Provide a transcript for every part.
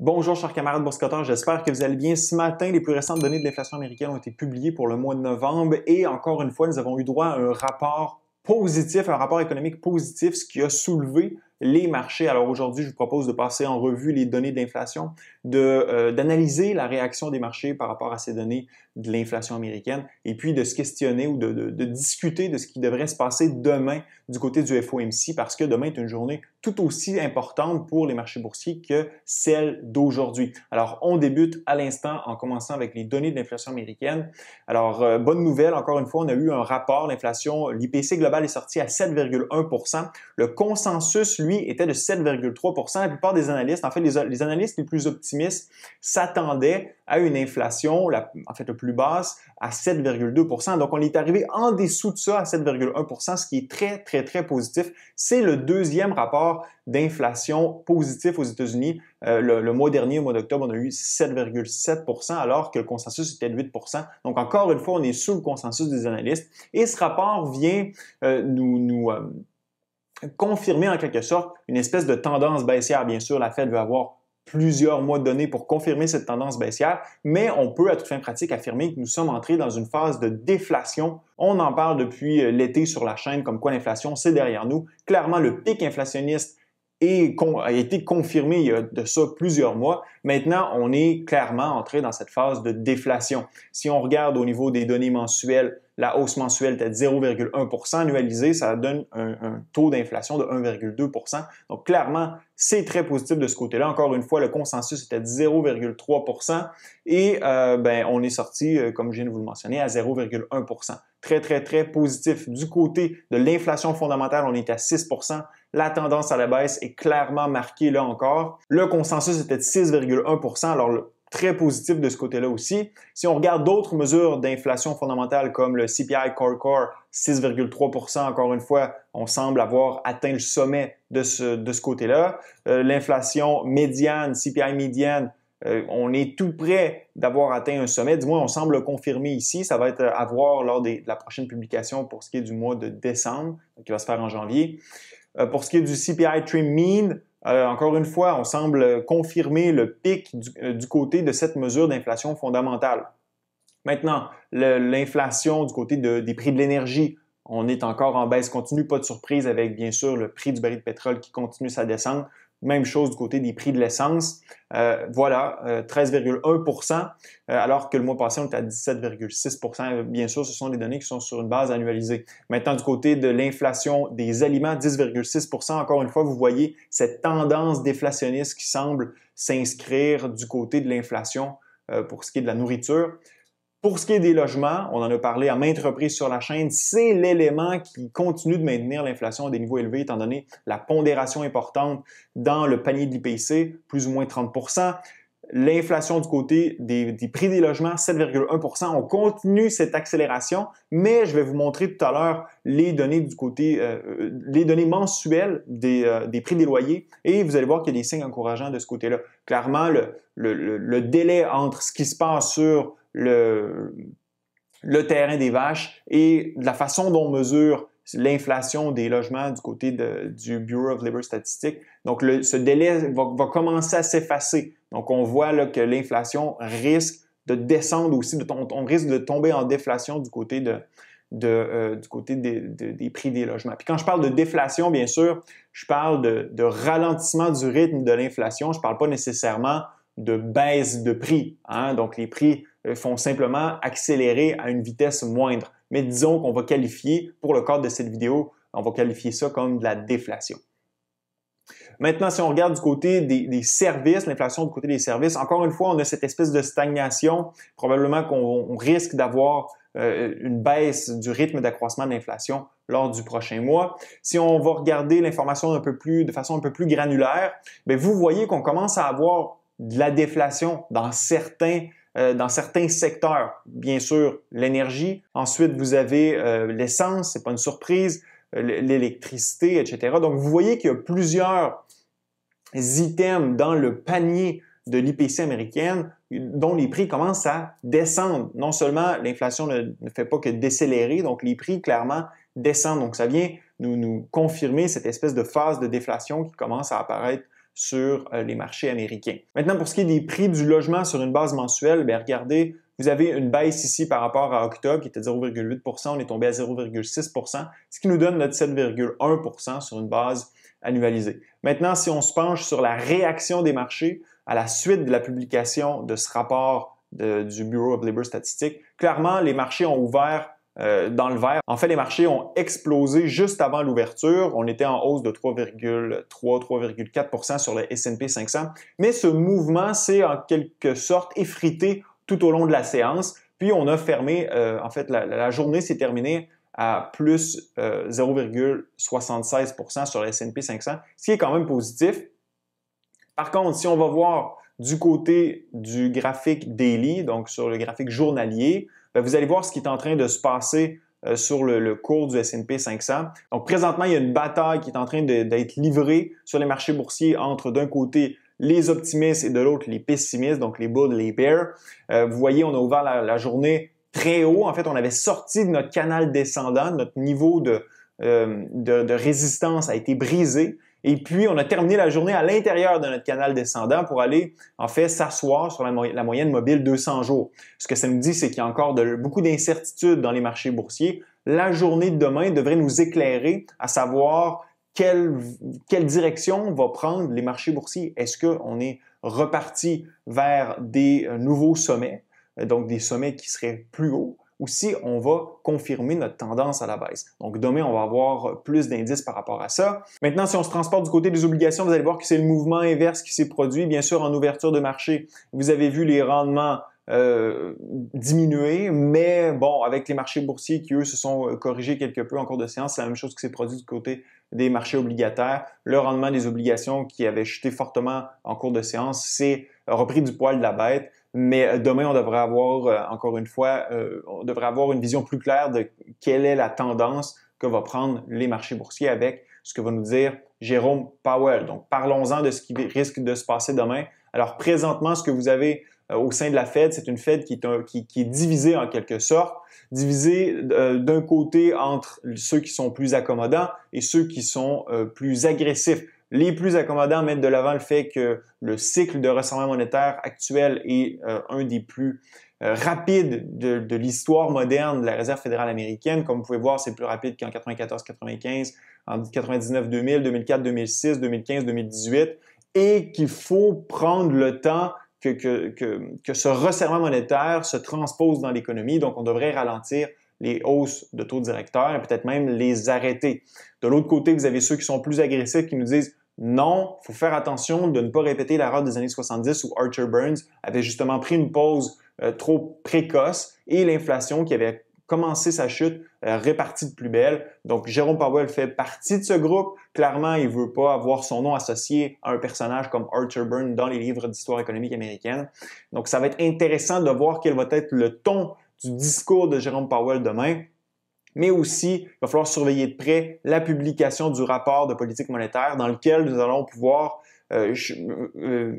Bonjour, chers camarades boursicotteurs, j'espère que vous allez bien. Ce matin, les plus récentes données de l'inflation américaine ont été publiées pour le mois de novembre et encore une fois, nous avons eu droit à un rapport positif, un rapport économique positif, ce qui a soulevé les marchés. Alors aujourd'hui, je vous propose de passer en revue les données de l'inflation, d'analyser la réaction des marchés par rapport à ces données de l'inflation américaine et puis de se questionner ou de discuter de ce qui devrait se passer demain du côté du FOMC parce que demain est une journée tout aussi importante pour les marchés boursiers que celle d'aujourd'hui. Alors, on débute à l'instant en commençant avec les données de l'inflation américaine. Alors, bonne nouvelle, encore une fois, on a eu un rapport, l'inflation, l'IPC global est sorti à 7,1%. Le consensus, lui, était de 7,3%. La plupart des analystes, en fait, les analystes les plus optimistes s'attendaient à une inflation, en fait, la plus basse, à 7,2%. Donc, on est arrivé en dessous de ça à 7,1%, ce qui est très, très, très positif. C'est le deuxième rapport d'inflation positif aux États-Unis. Le mois dernier, au mois d'octobre, on a eu 7,7% alors que le consensus était de 8%. Donc, encore une fois, on est sous le consensus des analystes. Et ce rapport vient nous confirmer en quelque sorte une espèce de tendance baissière. Bien sûr, la Fed veut avoir plusieurs mois de données pour confirmer cette tendance baissière, mais on peut à toute fin pratique affirmer que nous sommes entrés dans une phase de déflation. On en parle depuis l'été sur la chaîne, comme quoi l'inflation, c'est derrière nous. Clairement, le pic inflationniste a été confirmé il y a de ça plusieurs mois. Maintenant, on est clairement entré dans cette phase de déflation. Si on regarde au niveau des données mensuelles, la hausse mensuelle était de 0,1% annualisée, ça donne un taux d'inflation de 1,2%. Donc clairement, c'est très positif de ce côté-là. Encore une fois, le consensus était de 0,3% et on est sorti, comme je viens de vous le mentionner, à 0,1%. Très, très, très positif. Du côté de l'inflation fondamentale, on est à 6%. La tendance à la baisse est clairement marquée là encore. Le consensus était de 6,1%. Alors, très positif de ce côté-là aussi. Si on regarde d'autres mesures d'inflation fondamentale comme le CPI Core, 6,3%, encore une fois, on semble avoir atteint le sommet de ce côté-là. L'inflation médiane, CPI médiane, on est tout près d'avoir atteint un sommet. Du moins, on semble le confirmer ici. Ça va être à voir lors de la prochaine publication pour ce qui est du mois de décembre, qui va se faire en janvier. Pour ce qui est du CPI Trim Mean, encore une fois, on semble confirmer le pic du côté de cette mesure d'inflation fondamentale. Maintenant, l'inflation du côté des prix de l'énergie, on est encore en baisse continue, pas de surprise avec bien sûr le prix du baril de pétrole qui continue sa descente. Même chose du côté des prix de l'essence. Voilà, 13,1%, alors que le mois passé, on était à 17,6%. Bien sûr, ce sont des données qui sont sur une base annualisée. Maintenant, du côté de l'inflation des aliments, 10,6%. Encore une fois, vous voyez cette tendance déflationniste qui semble s'inscrire du côté de l'inflation pour ce qui est de la nourriture. Pour ce qui est des logements, on en a parlé à maintes reprises sur la chaîne, c'est l'élément qui continue de maintenir l'inflation à des niveaux élevés étant donné la pondération importante dans le panier de l'IPC, plus ou moins 30%. L'inflation du côté des prix des logements, 7,1%. On continue cette accélération, mais je vais vous montrer tout à l'heure les données du côté, les données mensuelles des prix des loyers et vous allez voir qu'il y a des signes encourageants de ce côté-là. Clairement, le délai entre ce qui se passe sur le terrain des vaches et la façon dont on mesure l'inflation des logements du côté du Bureau of Labor Statistics. Donc, ce délai va commencer à s'effacer. Donc, on voit là, que l'inflation risque de descendre aussi, on risque de tomber en déflation du côté des prix des logements. Puis quand je parle de déflation, bien sûr, je parle de ralentissement du rythme de l'inflation. Je ne parle pas nécessairement de baisse de prix. Hein? Donc, les prix font simplement accélérer à une vitesse moindre. Mais disons qu'on va qualifier, pour le cadre de cette vidéo, on va qualifier ça comme de la déflation. Maintenant, si on regarde du côté des services, l'inflation du côté des services, encore une fois, on a cette espèce de stagnation. Probablement qu'on risque d'avoir une baisse du rythme d'accroissement de l'inflation lors du prochain mois. Si on va regarder l'information de façon un peu plus granulaire, bien, vous voyez qu'on commence à avoir de la déflation dans certains secteurs. Bien sûr, l'énergie. Ensuite, vous avez l'essence, c'est pas une surprise, l'électricité, etc. Donc, vous voyez qu'il y a plusieurs items dans le panier de l'IPC américaine dont les prix commencent à descendre. Non seulement l'inflation ne fait pas que décélérer, donc les prix clairement descendent. Donc, ça vient nous confirmer cette espèce de phase de déflation qui commence à apparaître sur les marchés américains. Maintenant, pour ce qui est des prix du logement sur une base mensuelle, bien, regardez, vous avez une baisse ici par rapport à octobre qui était 0,8 %, on est tombé à 0,6 %, ce qui nous donne notre 7,1 % sur une base annualisée. Maintenant, si on se penche sur la réaction des marchés à la suite de la publication de ce rapport du Bureau of Labor Statistics, clairement, les marchés ont ouvert dans le vert. En fait, les marchés ont explosé juste avant l'ouverture. On était en hausse de 3,4 % sur le S&P 500. Mais ce mouvement s'est en quelque sorte effrité tout au long de la séance. Puis, on a fermé, en fait, la journée s'est terminée à plus 0,76 % sur le S&P 500, ce qui est quand même positif. Par contre, si on va voir du côté du graphique daily, donc sur le graphique journalier, bien, vous allez voir ce qui est en train de se passer sur le cours du S&P 500. Donc, présentement, il y a une bataille qui est en train d'être livrée sur les marchés boursiers entre, d'un côté, les optimistes et de l'autre, les pessimistes, donc les bulls, les bears. Vous voyez, on a ouvert la journée très haut. En fait, on avait sorti de notre canal descendant, notre niveau de résistance a été brisé. Et puis, on a terminé la journée à l'intérieur de notre canal descendant pour aller, en fait, s'asseoir sur la moyenne mobile 200 jours. Ce que ça nous dit, c'est qu'il y a encore beaucoup d'incertitudes dans les marchés boursiers. La journée de demain devrait nous éclairer à savoir quelle direction va prendre les marchés boursiers. Est-ce qu'on est reparti vers des nouveaux sommets, donc des sommets qui seraient plus hauts, ou si on va confirmer notre tendance à la baisse. Donc demain, on va avoir plus d'indices par rapport à ça. Maintenant, si on se transporte du côté des obligations, vous allez voir que c'est le mouvement inverse qui s'est produit. Bien sûr, en ouverture de marché, vous avez vu les rendements diminuer, mais bon, avec les marchés boursiers qui, eux, se sont corrigés quelque peu en cours de séance, c'est la même chose qui s'est produit du côté des marchés obligataires. Le rendement des obligations qui avait chuté fortement en cours de séance s'est repris du poil de la bête. Mais demain, on devrait avoir, encore une fois, on devrait avoir une vision plus claire de quelle est la tendance que va prendre les marchés boursiers avec ce que va nous dire Jérôme Powell. Donc, parlons-en de ce qui risque de se passer demain. Alors, présentement, ce que vous avez au sein de la Fed, c'est une Fed qui est divisée en quelque sorte, divisée d'un côté entre ceux qui sont plus accommodants et ceux qui sont plus agressifs. Les plus accommodants mettent de l'avant le fait que le cycle de resserrement monétaire actuel est un des plus rapides de l'histoire moderne de la Réserve fédérale américaine. Comme vous pouvez voir, c'est plus rapide qu'en 94-95, en 99-2000, 2004-2006, 2015-2018, et qu'il faut prendre le temps que ce resserrement monétaire se transpose dans l'économie. Donc, on devrait ralentir les hausses de taux directeurs et peut-être même les arrêter. De l'autre côté, vous avez ceux qui sont plus agressifs qui nous disent non, il faut faire attention de ne pas répéter l'erreur des années 70 où Archer Burns avait justement pris une pause trop précoce et l'inflation qui avait commencé sa chute répartie de plus belle. Donc, Jérôme Powell fait partie de ce groupe. Clairement, il ne veut pas avoir son nom associé à un personnage comme Archer Burns dans les livres d'histoire économique américaine. Donc, ça va être intéressant de voir quel va être le ton du discours de Jérôme Powell demain. Mais aussi, il va falloir surveiller de près la publication du rapport de politique monétaire dans lequel nous allons pouvoir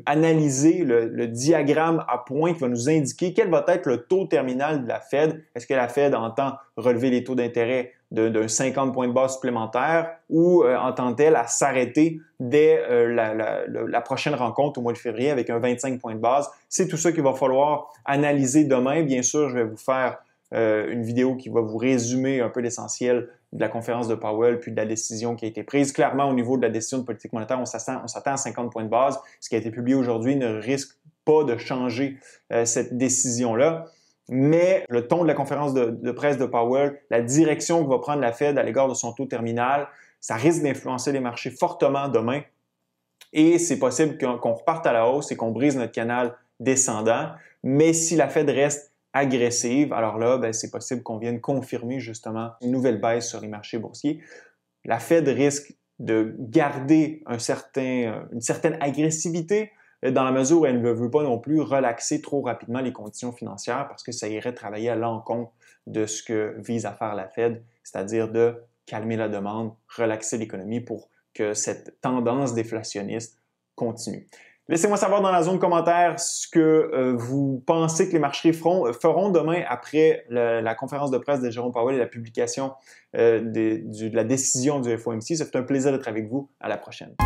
analyser le diagramme à points qui va nous indiquer quel va être le taux terminal de la Fed. Est-ce que la Fed entend relever les taux d'intérêt d'un 50 points de base supplémentaire ou entend-elle à s'arrêter dès la prochaine rencontre au mois de février avec un 25 points de base? C'est tout ça qu'il va falloir analyser demain. Bien sûr, je vais vous faire une vidéo qui va vous résumer un peu l'essentiel de la conférence de Powell puis de la décision qui a été prise. Clairement, au niveau de la décision de politique monétaire, on s'attend à 50 points de base. Ce qui a été publié aujourd'hui ne risque pas de changer cette décision-là. Mais le ton de la conférence de presse de Powell, la direction que va prendre la Fed à l'égard de son taux terminal, ça risque d'influencer les marchés fortement demain. Et c'est possible qu'on reparte à la hausse et qu'on brise notre canal descendant. Mais si la Fed reste agressive, alors là, ben, c'est possible qu'on vienne confirmer justement une nouvelle baisse sur les marchés boursiers. La Fed risque de garder une certaine agressivité dans la mesure où elle ne veut pas non plus relaxer trop rapidement les conditions financières parce que ça irait travailler à l'encontre de ce que vise à faire la Fed, c'est-à-dire de calmer la demande, relaxer l'économie pour que cette tendance déflationniste continue. Laissez-moi savoir dans la zone commentaire ce que vous pensez que les marchés feront demain après la conférence de presse de Jérôme Powell et la publication de la décision du FOMC. Ça fait un plaisir d'être avec vous. À la prochaine.